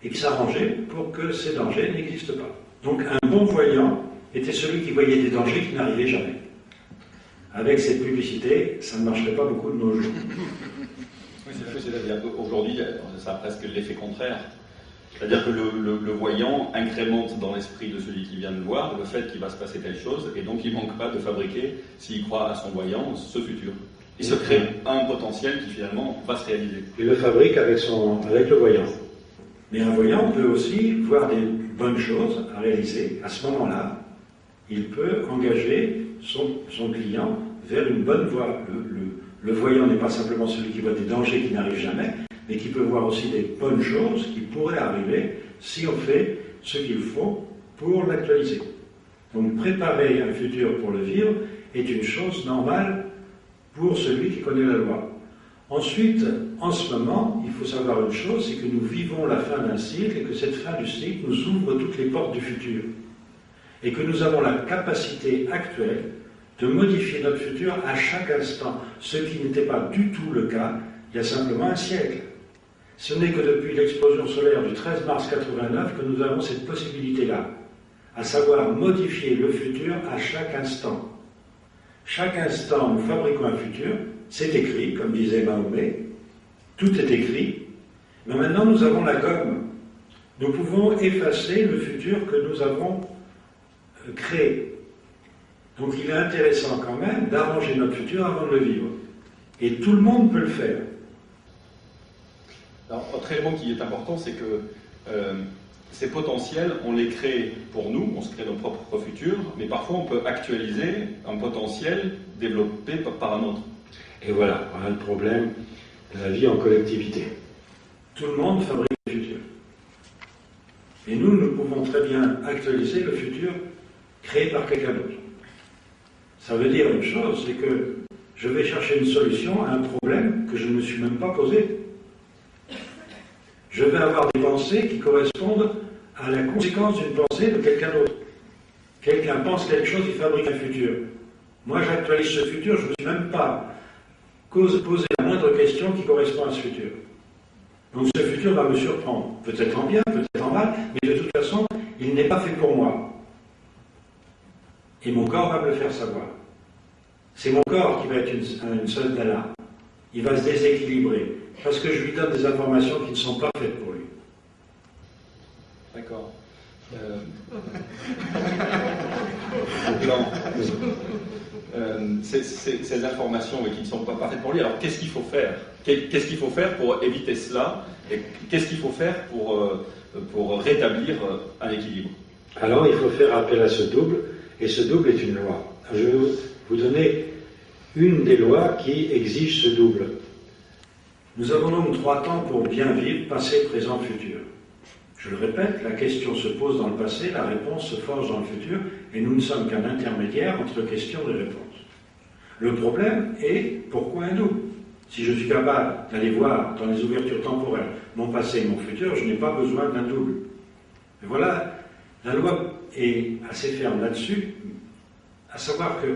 et qui s'arrangeait pour que ces dangers n'existent pas. Donc un bon voyant était celui qui voyait des dangers qui n'arrivaient jamais. Avec cette publicité, ça ne marcherait pas beaucoup de nos jours. Oui, c'est-à-dire qu'aujourd'hui, ça a presque l'effet contraire. C'est-à-dire que le voyant incrémente dans l'esprit de celui qui vient de voir le fait qu'il va se passer telle chose, et donc il ne manque pas de fabriquer, s'il croit à son voyant, ce futur. Il se crée un potentiel qui finalement va se réaliser. Il le fabrique avec le voyant. Mais un voyant peut aussi voir des bonnes choses à réaliser. À ce moment-là, il peut engager son client vers une bonne voie. Le voyant n'est pas simplement celui qui voit des dangers qui n'arrivent jamais, mais qui peut voir aussi des bonnes choses qui pourraient arriver si on fait ce qu'il faut pour l'actualiser. Donc préparer un futur pour le vivre est une chose normale pour celui qui connaît la loi. Ensuite, en ce moment, il faut savoir une chose, c'est que nous vivons la fin d'un cycle et que cette fin du cycle nous ouvre toutes les portes du futur. Et que nous avons la capacité actuelle de modifier notre futur à chaque instant, ce qui n'était pas du tout le cas il y a simplement un siècle. Ce n'est que depuis l'explosion solaire du 13 mars 89 que nous avons cette possibilité-là, à savoir modifier le futur à chaque instant. Chaque instant, nous fabriquons un futur, c'est écrit, comme disait Mahomet, tout est écrit, mais maintenant nous avons la gomme. Nous pouvons effacer le futur que nous avons créé. Donc il est intéressant quand même d'arranger notre futur avant de le vivre. Et tout le monde peut le faire. Alors, autre élément qui est important, c'est que ces potentiels, on les crée pour nous, on se crée nos propres futurs, mais parfois on peut actualiser un potentiel développé par un autre. Et voilà le problème de la vie en collectivité. Tout le monde fabrique le futur. Et nous pouvons très bien actualiser le futur créé par quelqu'un d'autre. Ça veut dire une chose, c'est que je vais chercher une solution à un problème que je ne me suis même pas posé. Je vais avoir des pensées qui correspondent à la conséquence d'une pensée de quelqu'un d'autre. Quelqu'un pense quelque chose, il fabrique un futur. Moi, j'actualise ce futur, je ne me suis même pas posé la moindre question qui correspond à ce futur. Donc ce futur va me surprendre, peut-être en bien, peut-être en mal, mais de toute façon, il n'est pas fait pour moi. Et mon corps va me le faire savoir. C'est mon corps qui va être une sonde d'alarme. Il va se déséquilibrer, parce que je lui donne des informations qui ne sont pas faites pour lui. D'accord. Ces informations qui ne sont pas faites pour lui, alors qu'est-ce qu'il faut faire? Qu'est-ce qu'il faut faire pour éviter cela? Et qu'est-ce qu'il faut faire pour rétablir un équilibre? Alors il faut faire appel à ce double, et ce double est une loi. Je vais vous donner une des lois qui exige ce double. Nous avons donc 3 temps pour bien vivre, passé, présent, futur. Je le répète, la question se pose dans le passé, la réponse se forge dans le futur, et nous ne sommes qu'un intermédiaire entre question et réponse. Le problème est, pourquoi un double? Si je suis capable d'aller voir dans les ouvertures temporelles mon passé et mon futur, je n'ai pas besoin d'un double. Et voilà, la loi est assez ferme là-dessus, à savoir que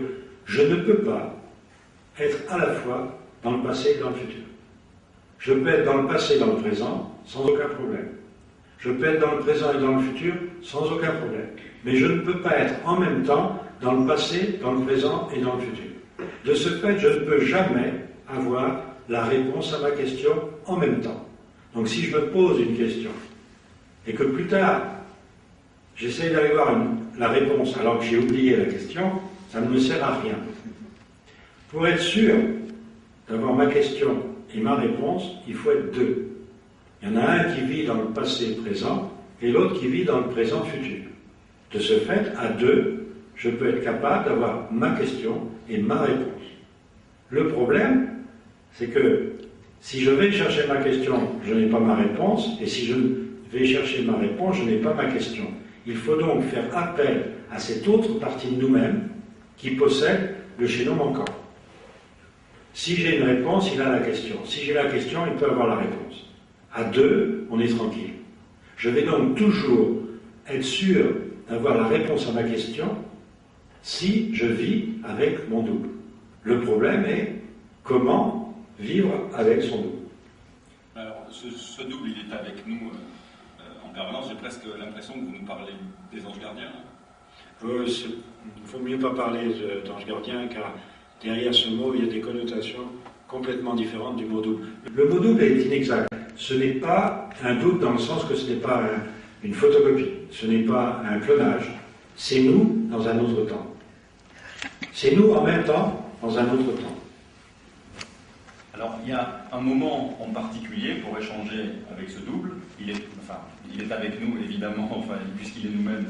je ne peux pas être à la fois dans le passé et dans le futur. Je peux être dans le passé et dans le présent sans aucun problème. Je peux être dans le présent et dans le futur sans aucun problème. Mais je ne peux pas être en même temps dans le passé, dans le présent et dans le futur. De ce fait, je ne peux jamais avoir la réponse à ma question en même temps. Donc si je me pose une question et que plus tard, j'essaie d'aller voir la réponse alors que j'ai oublié la question, ça ne me sert à rien. Pour être sûr d'avoir ma question et ma réponse, il faut être deux. Il y en a un qui vit dans le passé présent et l'autre qui vit dans le présent futur. De ce fait, à deux, je peux être capable d'avoir ma question et ma réponse. Le problème, c'est que si je vais chercher ma question, je n'ai pas ma réponse, et si je vais chercher ma réponse, je n'ai pas ma question. Il faut donc faire appel à cette autre partie de nous-mêmes qui possède le chaînon manquant. Si j'ai une réponse, il a la question. Si j'ai la question, il peut avoir la réponse. À deux, on est tranquille. Je vais donc toujours être sûr d'avoir la réponse à ma question si je vis avec mon double. Le problème est comment vivre avec son double. Alors, ce double, il est avec nous en permanence. J'ai presque l'impression que vous nous parlez des anges gardiens. Il ne faut mieux pas parler d'ange gardien, car derrière ce mot, il y a des connotations complètement différentes du mot double. Le mot double est inexact. Ce n'est pas un double dans le sens que ce n'est pas une photocopie, ce n'est pas un clonage. C'est nous dans un autre temps. C'est nous en même temps dans un autre temps. Alors, il y a un moment en particulier pour échanger avec ce double. Il est avec nous, évidemment, puisqu'il est nous-mêmes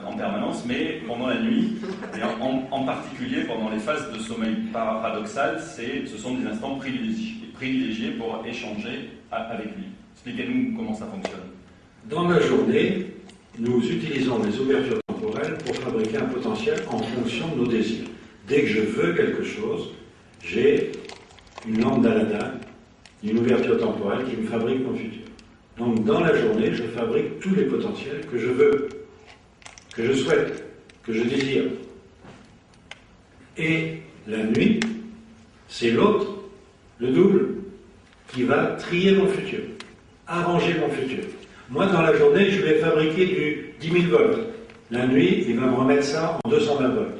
en permanence, mais pendant la nuit, et en particulier pendant les phases de sommeil paradoxal, ce sont des instants privilégiés pour échanger avec lui. Expliquez-nous comment ça fonctionne. Dans la journée, nous utilisons les ouvertures temporelles pour fabriquer un potentiel en fonction de nos désirs. Dès que je veux quelque chose, j'ai une lampe d'Aladin, une ouverture temporelle qui me fabrique mon futur. Donc dans la journée, je fabrique tous les potentiels que je veux, que je souhaite, que je désire. Et la nuit, c'est l'autre, le double, qui va trier mon futur, arranger mon futur. Moi, dans la journée, je vais fabriquer du 10 000 volts. La nuit, il va me remettre ça en 220 volts.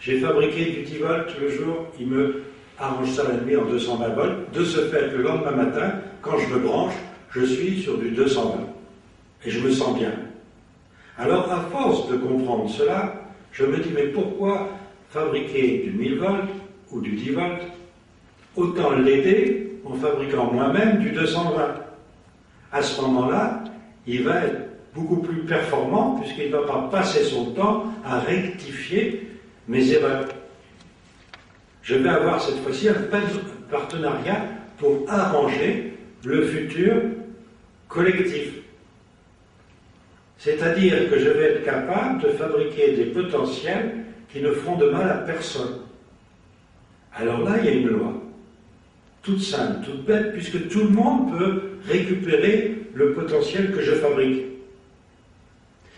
J'ai fabriqué du 10 volts le jour, il me arrange ça la nuit en 220 volts. De ce fait, le lendemain matin, quand je me branche, je suis sur du 220. Et je me sens bien. Alors, à force de comprendre cela, je me dis, mais pourquoi fabriquer du 1000 volts ou du 10 volts? Autant l'aider en fabriquant moi-même du 220. À ce moment-là, il va être beaucoup plus performant puisqu'il ne va pas passer son temps à rectifier mes erreurs. Je vais avoir cette fois-ci un partenariat pour arranger le futur collectif. C'est-à-dire que je vais être capable de fabriquer des potentiels qui ne feront de mal à personne. Alors là, il y a une loi. Toute simple, toute bête, puisque tout le monde peut récupérer le potentiel que je fabrique.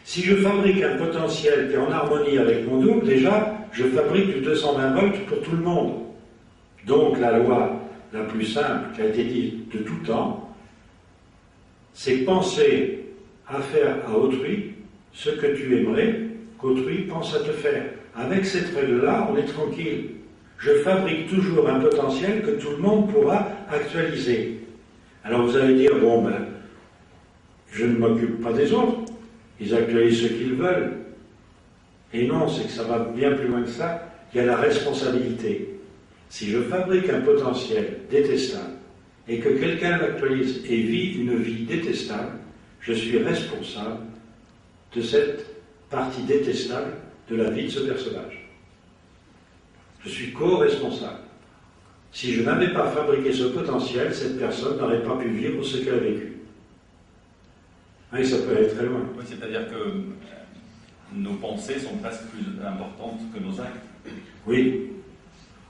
Si je fabrique un potentiel qui est en harmonie avec mon double, déjà, je fabrique du 220 volts pour tout le monde. Donc la loi la plus simple qui a été dite de tout temps, c'est penser à faire à autrui ce que tu aimerais qu'autrui pense à te faire. Avec cette règle-là, on est tranquille. Je fabrique toujours un potentiel que tout le monde pourra actualiser. Alors vous allez dire, bon ben, je ne m'occupe pas des autres, ils actualisent ce qu'ils veulent. Et non, c'est que ça va bien plus loin que ça, il y a la responsabilité. Si je fabrique un potentiel détestable et que quelqu'un l'actualise et vit une vie détestable, je suis responsable de cette partie détestable de la vie de ce personnage. Je suis co-responsable. Si je n'avais pas fabriqué ce potentiel, cette personne n'aurait pas pu vivre ce qu'elle a vécu. Et ça peut aller très loin. Oui, c'est-à-dire que nos pensées sont presque plus importantes que nos actes. Oui,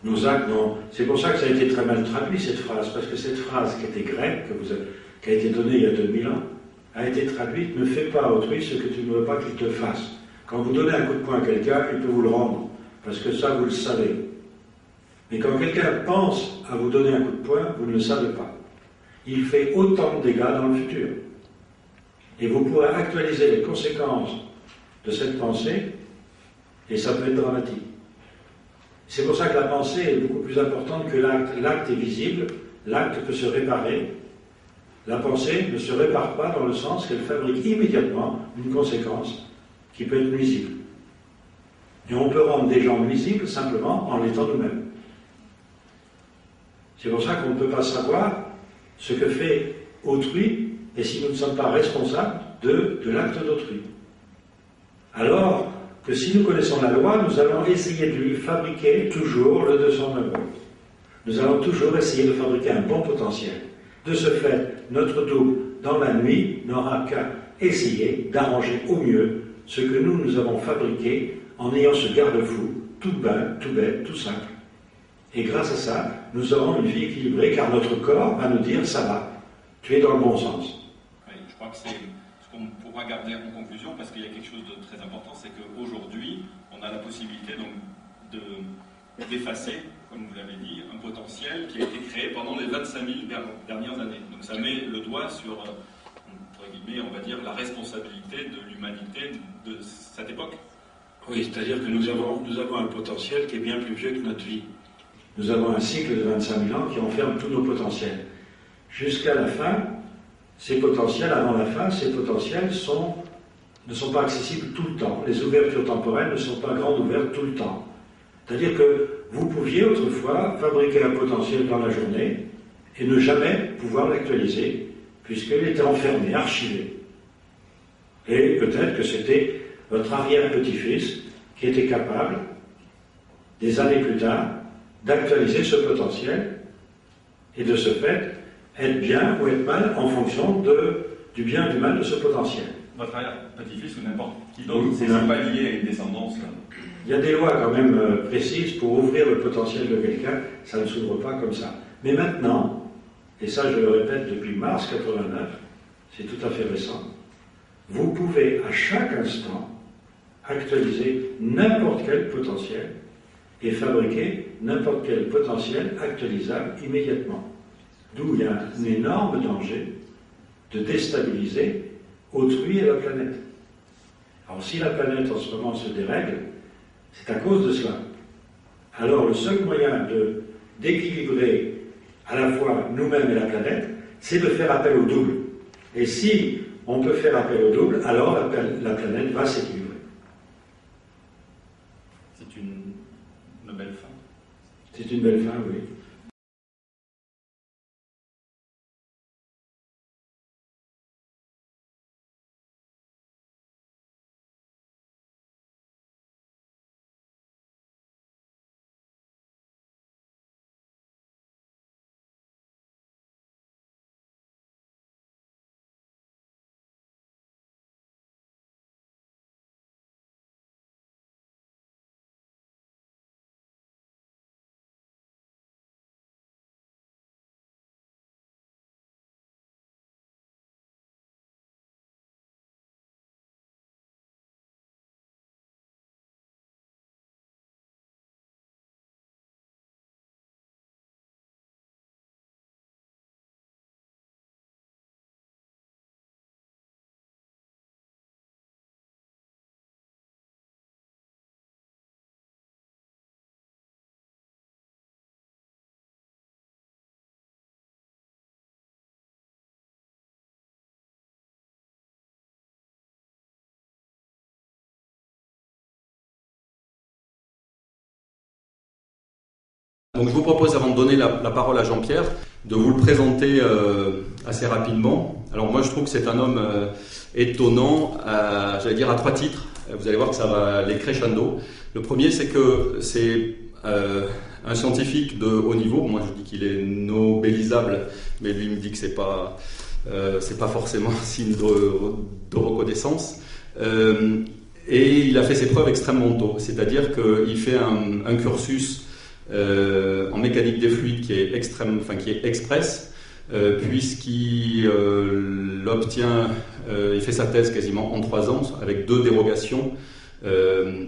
nos actes, non. C'est pour ça que ça a été très mal traduit, cette phrase, parce que cette phrase qui était grecque, qui a été donnée il y a 2000 ans, a été traduite, ne fais pas à autrui ce que tu ne veux pas qu'il te fasse. Quand vous donnez un coup de poing à quelqu'un, il peut vous le rendre, parce que ça, vous le savez. Mais quand quelqu'un pense à vous donner un coup de poing, vous ne le savez pas. Il fait autant de dégâts dans le futur. Et vous pourrez actualiser les conséquences de cette pensée, et ça peut être dramatique. C'est pour ça que la pensée est beaucoup plus importante que l'acte. L'acte est visible, l'acte peut se réparer. La pensée ne se répare pas dans le sens qu'elle fabrique immédiatement une conséquence qui peut être nuisible. Et on peut rendre des gens nuisibles simplement en l'étant nous-mêmes. C'est pour ça qu'on ne peut pas savoir ce que fait autrui et si nous ne sommes pas responsables de l'acte d'autrui. Alors que si nous connaissons la loi, nous allons essayer de lui fabriquer toujours le 220 volts. Nous allons toujours essayer de fabriquer un bon potentiel. De ce fait, notre double, dans la nuit, n'aura qu'à essayer d'arranger au mieux ce que nous avons fabriqué en ayant ce garde-fou, tout bête, tout simple. Et grâce à ça, nous aurons une vie équilibrée, car notre corps va nous dire, ça va, tu es dans le bon sens. Oui, je crois que c'est ce qu'on pourra garder en conclusion, parce qu'il y a quelque chose de très important, c'est qu'aujourd'hui, on a la possibilité donc d'effacer, comme vous l'avez dit, un potentiel qui a été créé pendant les 25 000 dernières années. Donc ça met le doigt sur, entre guillemets, on va dire, responsabilité de l'humanité de cette époque. Oui, c'est-à-dire que nous avons un potentiel qui est bien plus vieux que notre vie. Nous avons un cycle de 25 000 ans qui enferme tous nos potentiels. Jusqu'à la fin, ces potentiels, avant la fin, ces potentiels ne sont pas accessibles tout le temps. Les ouvertures temporelles ne sont pas grandes ouvertes tout le temps. C'est-à-dire que vous pouviez autrefois fabriquer un potentiel dans la journée et ne jamais pouvoir l'actualiser, puisqu'il était enfermé, archivé. Et peut-être que c'était votre arrière-petit-fils qui était capable, des années plus tard, d'actualiser ce potentiel et de ce fait être bien ou être mal en fonction du bien ou du mal de ce potentiel. Votre arrière-petit-fils ou n'importe qui d'autre, c'est pas lié à une descendance là. Il y a des lois quand même précises pour ouvrir le potentiel de quelqu'un, ça ne s'ouvre pas comme ça. Mais maintenant, et ça je le répète depuis mars 89, c'est tout à fait récent, vous pouvez à chaque instant actualiser n'importe quel potentiel et fabriquer n'importe quel potentiel actualisable immédiatement. D'où il y a un énorme danger de déstabiliser autrui et la planète. Alors si la planète en ce moment se dérègle, c'est à cause de cela. Alors le seul moyen d'équilibrer à la fois nous-mêmes et la planète, c'est de faire appel au double. Et si on peut faire appel au double, alors la planète va s'équilibrer. C'est une belle fin. C'est une belle fin, oui. Donc je vous propose, avant de donner la parole à Jean-Pierre, de vous le présenter assez rapidement. Alors moi je trouve que c'est un homme étonnant, j'allais dire à 3 titres. Vous allez voir que ça va aller crescendo. Le premier, c'est que c'est un scientifique de haut niveau. Moi je dis qu'il est nobélisable, mais lui me dit que c'est pas forcément un signe de reconnaissance. Et il a fait ses preuves extrêmement tôt, c'est-à-dire qu'il fait un cursus en mécanique des fluides qui est express, puisqu'il il fait sa thèse quasiment en 3 ans avec 2 dérogations,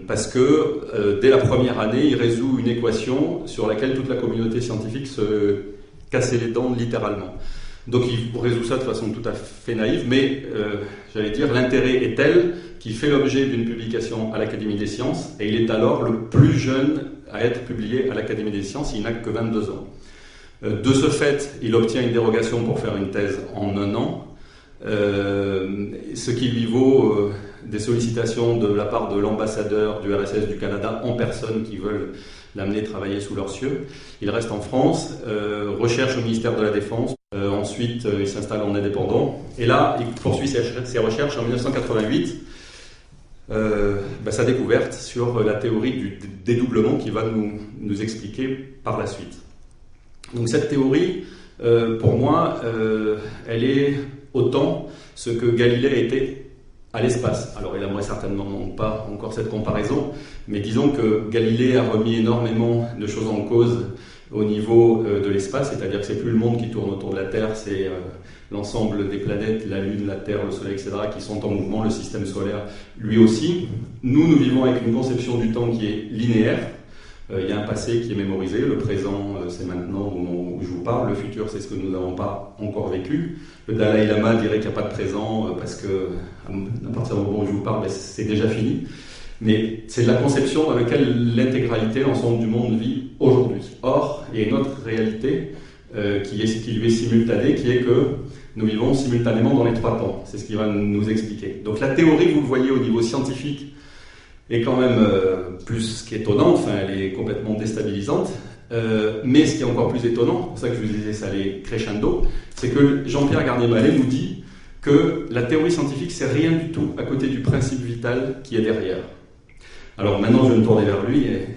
parce que dès la première année, il résout une équation sur laquelle toute la communauté scientifique se cassait les dents littéralement. Donc il résout ça de façon tout à fait naïve, mais j'allais dire l'intérêt est tel qu'il fait l'objet d'une publication à l'Académie des sciences, et il est alors le plus jeune à être publié à l'Académie des sciences. Il n'a que 22 ans. De ce fait, il obtient une dérogation pour faire une thèse en 1 an, ce qui lui vaut des sollicitations de la part de l'ambassadeur du RSS du Canada en personne qui veulent l'amener travailler sous leurs cieux. Il reste en France, recherche au ministère de la Défense. Ensuite, il s'installe en indépendant. Et là, il poursuit ses recherches en 1988. Sa découverte sur la théorie du dédoublement qui va nous expliquer par la suite. Donc cette théorie, pour moi, elle est autant ce que Galilée était à l'espace. Alors il n'aimerait certainement pas encore cette comparaison, mais disons que Galilée a remis énormément de choses en cause au niveau de l'espace, c'est-à-dire que c'est plus le monde qui tourne autour de la Terre, c'est l'ensemble des planètes, la Lune, la Terre, le Soleil, etc., qui sont en mouvement, le système solaire lui aussi. Nous vivons avec une conception du temps qui est linéaire, Il y a un passé qui est mémorisé, le présent c'est maintenant au moment où je vous parle, le futur c'est ce que nous n'avons pas encore vécu. Le Dalai Lama dirait qu'il n'y a pas de présent parce que à partir du moment où je vous parle, c'est déjà fini. Mais c'est de la conception dans laquelle l'intégralité, l'ensemble du monde vit aujourd'hui. Or, il y a une autre réalité qui lui est simultanée, qui est que nous vivons simultanément dans les 3 temps. C'est ce qu'il va nous expliquer. Donc la théorie, vous le voyez au niveau scientifique, est quand même plus qu'étonnante, enfin elle est complètement déstabilisante. Mais ce qui est encore plus étonnant, c'est pour ça que je vous disais ça allait crescendo, c'est que Jean-Pierre Garnier-Mallet nous dit que la théorie scientifique c'est rien du tout à côté du principe vital qui est derrière. Alors maintenant je vais me tourner vers lui et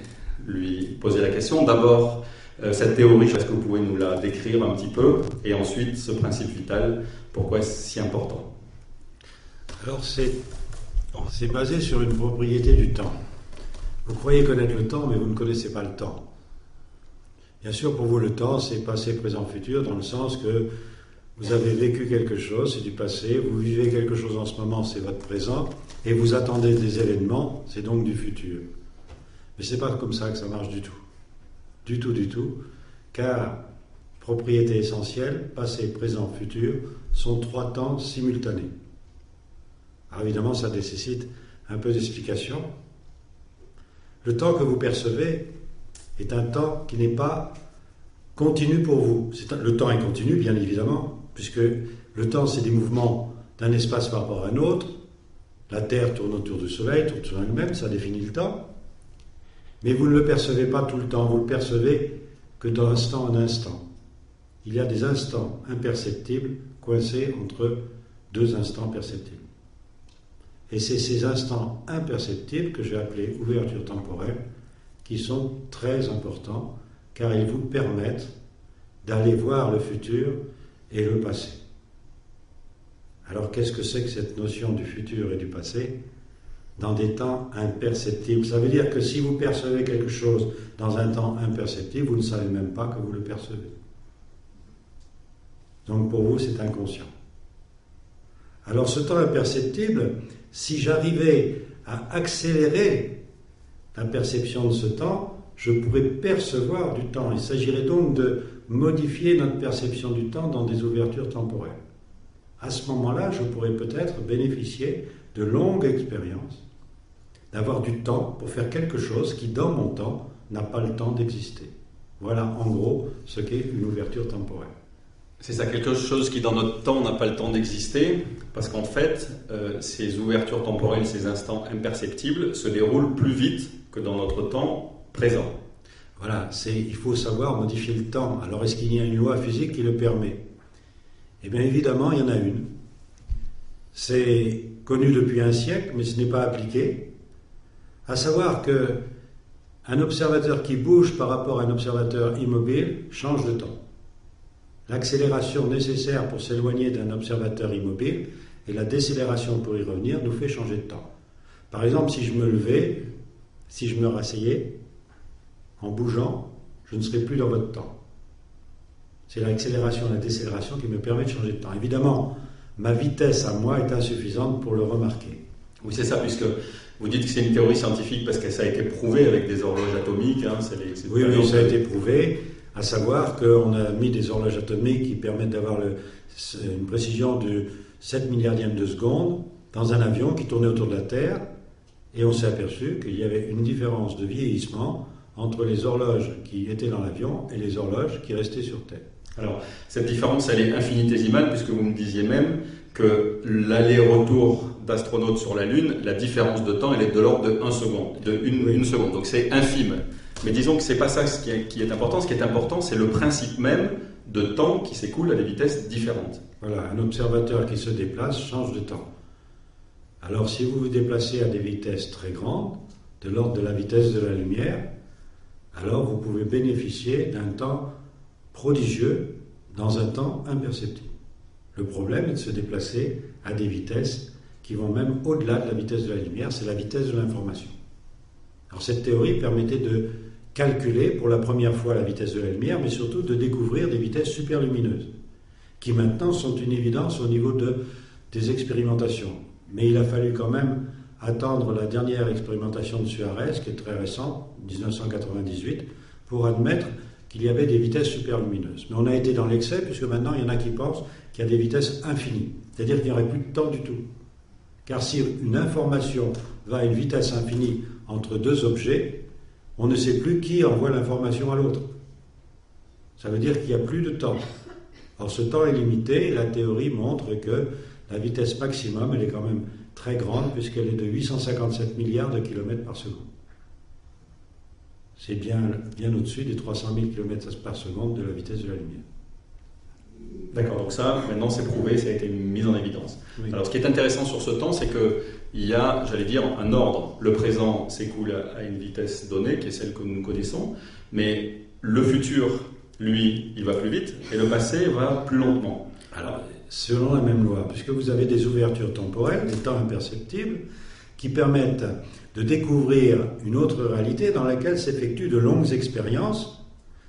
lui poser la question. D'abord, cette théorie, est-ce que vous pouvez nous la décrire un petit peu? Et ensuite, ce principe vital, pourquoi est-ce si important? Alors c'est basé sur une propriété du temps. Vous croyez connaître le temps, mais vous ne connaissez pas le temps. Bien sûr, pour vous, le temps, c'est passé, présent, futur, dans le sens que vous avez vécu quelque chose, c'est du passé, vous vivez quelque chose en ce moment, c'est votre présent, et vous attendez des événements, c'est donc du futur. Mais c'est pas comme ça que ça marche du tout. Du tout, car propriété essentielle, passé, présent, futur, sont 3 temps simultanés. Alors évidemment, ça nécessite un peu d'explication. Le temps que vous percevez est un temps qui n'est pas continu pour vous. Le temps est continu, bien évidemment, puisque le temps, c'est des mouvements d'un espace par rapport à un autre. La Terre tourne autour du Soleil, tourne sur elle-même, ça définit le temps. Mais vous ne le percevez pas tout le temps, vous le percevez que d'instant en instant. Il y a des instants imperceptibles coincés entre 2 instants perceptibles. Et c'est ces instants imperceptibles que j'ai appelés ouverture temporelle qui sont très importants car ils vous permettent d'aller voir le futur et le passé. Alors qu'est-ce que c'est que cette notion du futur et du passé dans des temps imperceptibles? Ça veut dire que si vous percevez quelque chose dans un temps imperceptible, vous ne savez même pas que vous le percevez. Donc pour vous, c'est inconscient. Alors ce temps imperceptible, si j'arrivais à accélérer la perception de ce temps, je pourrais percevoir du temps. Il s'agirait donc de modifier notre perception du temps dans des ouvertures temporelles. À ce moment-là, je pourrais peut-être bénéficier de longues expériences, d'avoir du temps pour faire quelque chose qui, dans mon temps, n'a pas le temps d'exister. Voilà en gros ce qu'est une ouverture temporelle. C'est ça, quelque chose qui dans notre temps n'a pas le temps d'exister, parce qu'en fait, ces ouvertures temporelles, ces instants imperceptibles, se déroulent plus vite que dans notre temps présent. Voilà, il faut savoir modifier le temps. Alors est-ce qu'il y a une loi physique qui le permet? Eh bien évidemment, il y en a une. C'est connu depuis un siècle, mais ce n'est pas appliqué. À savoir qu'un observateur qui bouge par rapport à un observateur immobile change de temps. L'accélération nécessaire pour s'éloigner d'un observateur immobile et la décélération pour y revenir nous fait changer de temps. Par exemple, si je me levais, si je me rasseyais, en bougeant, je ne serais plus dans votre temps. C'est l'accélération et la décélération qui me permet de changer de temps. Évidemment, ma vitesse à moi est insuffisante pour le remarquer. Oui, c'est ça, puisque vous dites que c'est une théorie scientifique parce que ça a été prouvé avec des horloges atomiques. Hein, oui, ça a été prouvé. À savoir qu'on a mis des horloges atomiques qui permettent d'avoir une précision de 7 milliardièmes de seconde dans un avion qui tournait autour de la Terre, et on s'est aperçu qu'il y avait une différence de vieillissement entre les horloges qui étaient dans l'avion et les horloges qui restaient sur Terre. Alors, cette différence, elle est infinitésimale, puisque vous me disiez même que l'aller-retour d'astronautes sur la Lune, la différence de temps, elle est de l'ordre de 1 seconde, une seconde, donc c'est infime. Mais disons que ce n'est pas ça qui est important. Ce qui est important, c'est le principe même de temps qui s'écoule à des vitesses différentes. Voilà, un observateur qui se déplace change de temps. Alors si vous vous déplacez à des vitesses très grandes, de l'ordre de la vitesse de la lumière, alors vous pouvez bénéficier d'un temps prodigieux dans un temps imperceptible. Le problème est de se déplacer à des vitesses qui vont même au-delà de la vitesse de la lumière, c'est la vitesse de l'information. Alors cette théorie permettait de calculer pour la première fois la vitesse de la lumière, mais surtout de découvrir des vitesses superlumineuses, qui maintenant sont une évidence au niveau des expérimentations. Mais il a fallu quand même attendre la dernière expérimentation de Suarez, qui est très récente, 1998, pour admettre qu'il y avait des vitesses superlumineuses. Mais on a été dans l'excès, puisque maintenant, il y en a qui pensent qu'il y a des vitesses infinies. C'est-à-dire qu'il n'y aurait plus de temps du tout. Car si une information va à une vitesse infinie entre deux objets, on ne sait plus qui envoie l'information à l'autre. Ça veut dire qu'il n'y a plus de temps. Or, ce temps est limité, et la théorie montre que la vitesse maximum, elle est quand même très grande, puisqu'elle est de 857 milliards de kilomètres par seconde. C'est bien au-dessus des 300 000 km par seconde de la vitesse de la lumière. D'accord, donc ça, maintenant c'est prouvé, ça a été mis en évidence. Oui. Alors ce qui est intéressant sur ce temps, c'est qu'il y a, j'allais dire, un ordre. Le présent s'écoule à une vitesse donnée, qui est celle que nous connaissons, mais le futur, lui, il va plus vite, et le passé va plus lentement. Alors, selon la même loi, puisque vous avez des ouvertures temporelles, des temps imperceptibles, qui permettent de découvrir une autre réalité dans laquelle s'effectuent de longues expériences.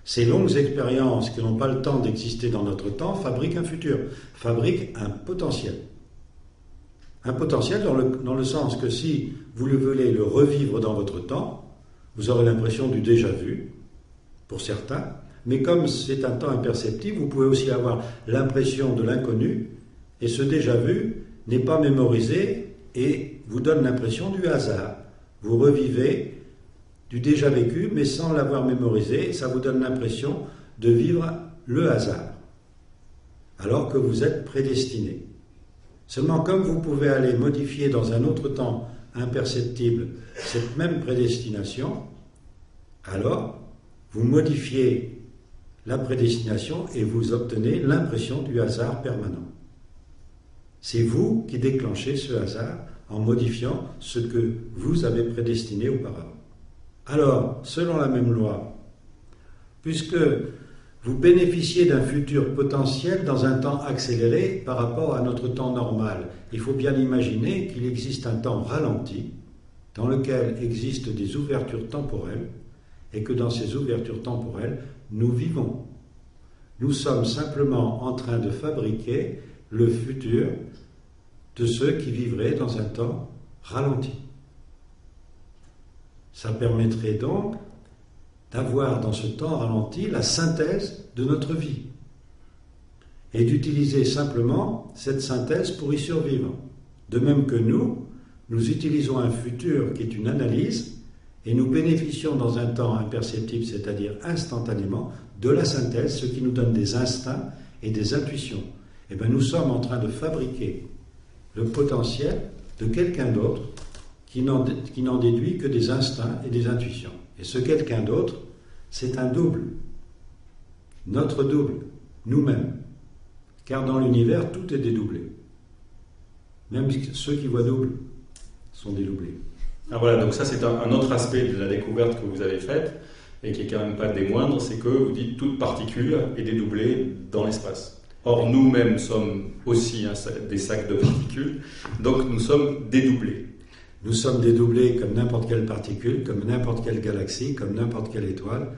Ces longues expériences qui n'ont pas le temps d'exister dans notre temps fabriquent un futur, fabriquent un potentiel. Un potentiel dans le sens que si vous voulez le revivre dans votre temps, vous aurez l'impression du déjà vu, pour certains, mais comme c'est un temps imperceptible, vous pouvez aussi avoir l'impression de l'inconnu, et ce déjà vu n'est pas mémorisé et vous donne l'impression du hasard. Vous revivez du déjà vécu, mais sans l'avoir mémorisé, ça vous donne l'impression de vivre le hasard, alors que vous êtes prédestiné. Seulement, comme vous pouvez aller modifier dans un autre temps imperceptible cette même prédestination, alors vous modifiez la prédestination et vous obtenez l'impression du hasard permanent. C'est vous qui déclenchez ce hasard en modifiant ce que vous avez prédestiné auparavant. Alors, selon la même loi, puisque vous bénéficiez d'un futur potentiel dans un temps accéléré par rapport à notre temps normal, il faut bien imaginer qu'il existe un temps ralenti dans lequel existent des ouvertures temporelles et que dans ces ouvertures temporelles, nous vivons. Nous sommes simplement en train de fabriquer le futur de ceux qui vivraient dans un temps ralenti. Ça permettrait donc d'avoir dans ce temps ralenti la synthèse de notre vie et d'utiliser simplement cette synthèse pour y survivre. De même que nous utilisons un futur qui est une analyse et nous bénéficions dans un temps imperceptible, c'est-à-dire instantanément, de la synthèse, ce qui nous donne des instincts et des intuitions. Eh bien, nous sommes en train de fabriquer le potentiel de quelqu'un d'autre qui n'en déduit que des instincts et des intuitions. Et ce quelqu'un d'autre, c'est un double. Notre double, nous-mêmes. Car dans l'univers, tout est dédoublé. Même ceux qui voient double sont dédoublés. Alors voilà, donc ça c'est un autre aspect de la découverte que vous avez faite, et qui est quand même pas des moindres, c'est que vous dites toute particule est dédoublée dans l'espace. Or, nous-mêmes sommes aussi des sacs de particules, donc nous sommes dédoublés. Nous sommes dédoublés comme n'importe quelle particule, comme n'importe quelle galaxie, comme n'importe quelle étoile.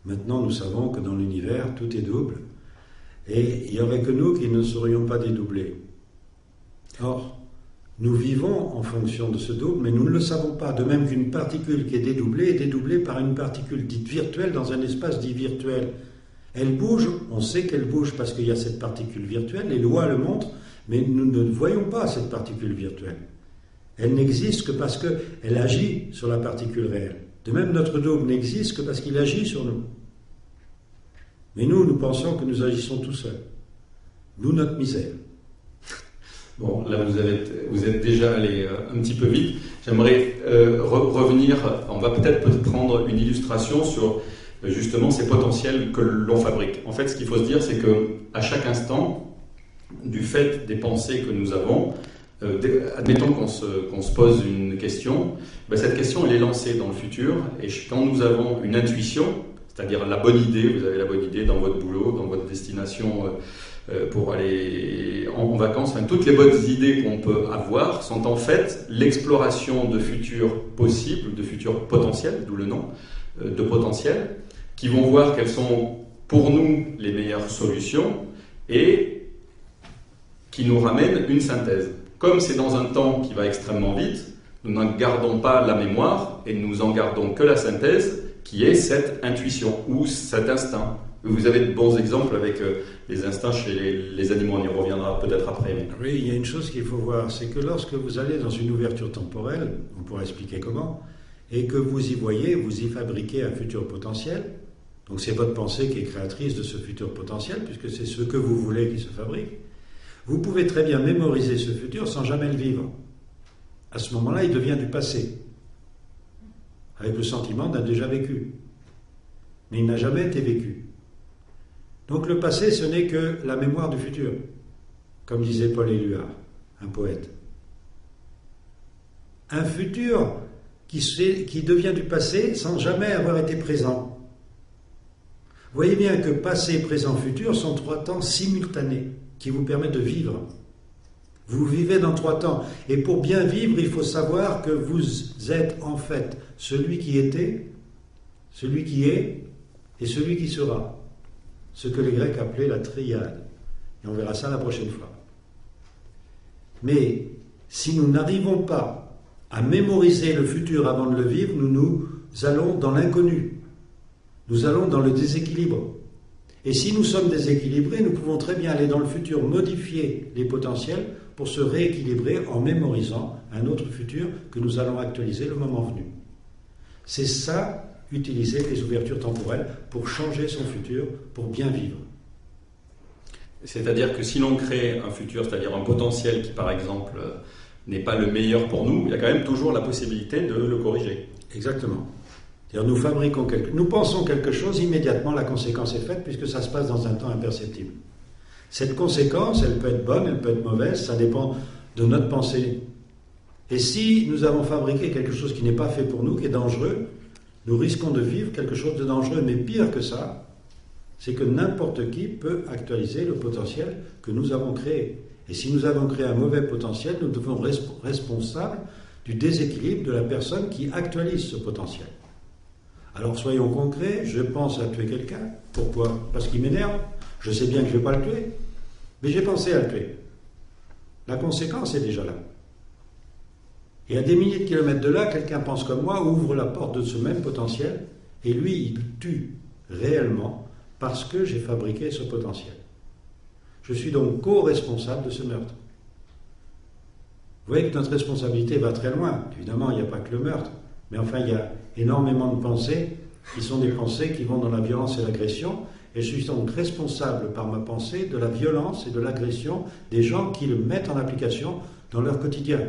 Maintenant, nous savons que dans l'univers, tout est double. Et il n'y aurait que nous qui ne serions pas dédoublés. Or, nous vivons en fonction de ce double, mais nous ne le savons pas. De même qu'une particule qui est dédoublée par une particule dite virtuelle dans un espace dit virtuel. Elle bouge, on sait qu'elle bouge parce qu'il y a cette particule virtuelle, les lois le montrent, mais nous ne voyons pas cette particule virtuelle. Elle n'existe que parce qu'elle agit sur la particule réelle. De même, notre double n'existe que parce qu'il agit sur nous. Mais nous pensons que nous agissons tout seuls. Nous, notre misère. Bon, là vous êtes déjà allé un petit peu vite. J'aimerais revenir, on va peut-être prendre une illustration sur justement ces potentiels que l'on fabrique. En fait, ce qu'il faut se dire, c'est qu'à chaque instant, du fait des pensées que nous avons, admettons qu'on se pose une question, cette question elle est lancée dans le futur, et quand nous avons une intuition, c'est-à-dire la bonne idée, vous avez la bonne idée dans votre boulot, dans votre destination pour aller en vacances, enfin, toutes les bonnes idées qu'on peut avoir sont en fait l'exploration de futurs possibles, de futurs potentiels, d'où le nom de potentiel, qui vont voir quelles sont pour nous les meilleures solutions et qui nous ramènent une synthèse. Comme c'est dans un temps qui va extrêmement vite, nous n'en gardons pas la mémoire et nous en gardons que la synthèse, qui est cette intuition ou cet instinct. Vous avez de bons exemples avec les instincts chez les animaux, on y reviendra peut-être après. Mais... Oui, il y a une chose qu'il faut voir, c'est que lorsque vous allez dans une ouverture temporelle, on pourra expliquer comment, et que vous y voyez, vous y fabriquez un futur potentiel, donc c'est votre pensée qui est créatrice de ce futur potentiel, puisque c'est ce que vous voulez qui se fabrique, vous pouvez très bien mémoriser ce futur sans jamais le vivre. À ce moment-là, il devient du passé, avec le sentiment d'un déjà vécu. Mais il n'a jamais été vécu. Donc le passé, ce n'est que la mémoire du futur, comme disait Paul Éluard, un poète. Un futur qui devient du passé sans jamais avoir été présent. Vous voyez bien que passé, présent, futur sont 3 temps simultanés qui vous permettent de vivre. Vous vivez dans 3 temps. Et pour bien vivre, il faut savoir que vous êtes en fait celui qui était, celui qui est et celui qui sera. Ce que les Grecs appelaient la triade. Et on verra ça la prochaine fois. Mais si nous n'arrivons pas à mémoriser le futur avant de le vivre, nous allons dans l'inconnu. Nous allons dans le déséquilibre. Et si nous sommes déséquilibrés, nous pouvons très bien aller dans le futur, modifier les potentiels pour se rééquilibrer en mémorisant un autre futur que nous allons actualiser le moment venu. C'est ça, utiliser les ouvertures temporelles pour changer son futur, pour bien vivre. C'est-à-dire que si l'on crée un futur, c'est-à-dire un potentiel qui, par exemple, n'est pas le meilleur pour nous, il y a quand même toujours la possibilité de le corriger. Exactement. C'est-à-dire nous pensons quelque chose, immédiatement la conséquence est faite puisque ça se passe dans un temps imperceptible. Cette conséquence, elle peut être bonne, elle peut être mauvaise, ça dépend de notre pensée. Et si nous avons fabriqué quelque chose qui n'est pas fait pour nous, qui est dangereux, nous risquons de vivre quelque chose de dangereux. Mais pire que ça, c'est que n'importe qui peut actualiser le potentiel que nous avons créé. Et si nous avons créé un mauvais potentiel, nous devons être responsables du déséquilibre de la personne qui actualise ce potentiel. Alors soyons concrets, je pense à tuer quelqu'un. Pourquoi? Parce qu'il m'énerve. Je sais bien que je ne vais pas le tuer, mais j'ai pensé à le tuer. La conséquence est déjà là. Et à des milliers de kilomètres de là, quelqu'un pense comme moi, ouvre la porte de ce même potentiel, et lui, il tue réellement parce que j'ai fabriqué ce potentiel. Je suis donc co-responsable de ce meurtre. Vous voyez que notre responsabilité va très loin. Évidemment, il n'y a pas que le meurtre, mais enfin, il y a énormément de pensées qui sont des pensées qui vont dans la violence et l'agression, et je suis donc responsable par ma pensée de la violence et de l'agression des gens qui le mettent en application dans leur quotidien.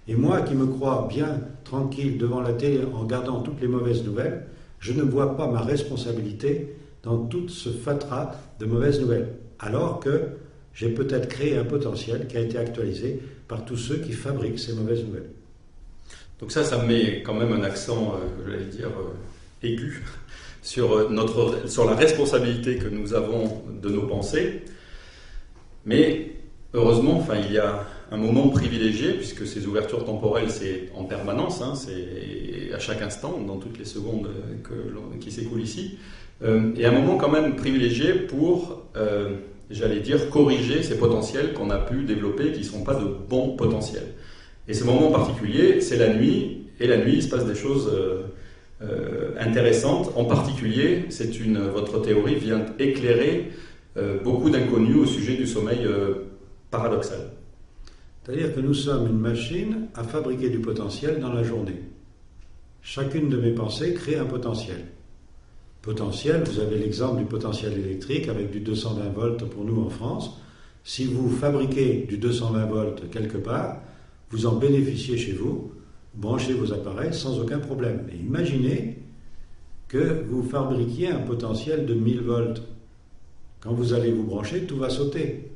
Et moi qui me crois bien tranquille devant la télé en regardant toutes les mauvaises nouvelles, je ne vois pas ma responsabilité dans tout ce fatras de mauvaises nouvelles. Alors que j'ai peut-être créé un potentiel qui a été actualisé par tous ceux qui fabriquent ces mauvaises nouvelles. Donc ça met quand même un accent, j'allais dire, aigu sur la responsabilité que nous avons de nos pensées. Mais heureusement, il y a un moment privilégié, puisque ces ouvertures temporelles, c'est en permanence, c'est à chaque instant, dans toutes les secondes qui s'écoulent ici, et un moment quand même privilégié pour, j'allais dire, corriger ces potentiels qu'on a pu développer, qui ne sont pas de bons potentiels. Et ce moment particulier, c'est la nuit, et la nuit, il se passe des choses intéressantes. En particulier, votre théorie vient éclairer beaucoup d'inconnus au sujet du sommeil paradoxal. C'est-à-dire que nous sommes une machine à fabriquer du potentiel dans la journée. Chacune de mes pensées crée un potentiel. Potentiel, vous avez l'exemple du potentiel électrique avec du 220 volts pour nous en France. Si vous fabriquez du 220 volts quelque part, vous en bénéficiez chez vous, branchez vos appareils sans aucun problème. Et imaginez que vous fabriquiez un potentiel de 1000 volts. Quand vous allez vous brancher, tout va sauter.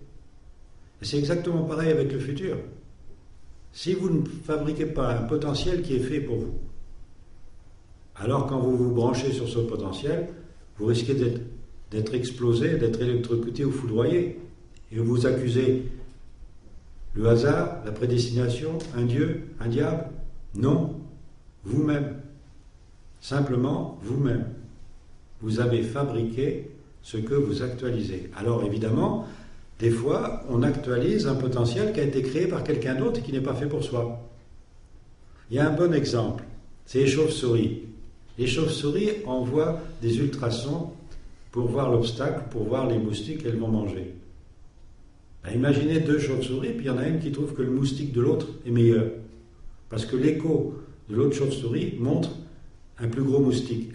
Et c'est exactement pareil avec le futur. Si vous ne fabriquez pas un potentiel qui est fait pour vous, alors quand vous vous branchez sur ce potentiel, vous risquez d'être explosé, d'être électrocuté ou foudroyé. Et vous accusez le hasard, la prédestination, un Dieu, un diable? Non, vous-même. Simplement vous-même. Vous avez fabriqué ce que vous actualisez. Alors évidemment, des fois, on actualise un potentiel qui a été créé par quelqu'un d'autre et qui n'est pas fait pour soi. Il y a un bon exemple, c'est les chauves-souris. Les chauves-souris envoient des ultrasons pour voir l'obstacle, pour voir les moustiques qu'elles vont manger. Ben, imaginez 2 chauves-souris, puis il y en a une qui trouve que le moustique de l'autre est meilleur. Parce que l'écho de l'autre chauve-souris montre un plus gros moustique.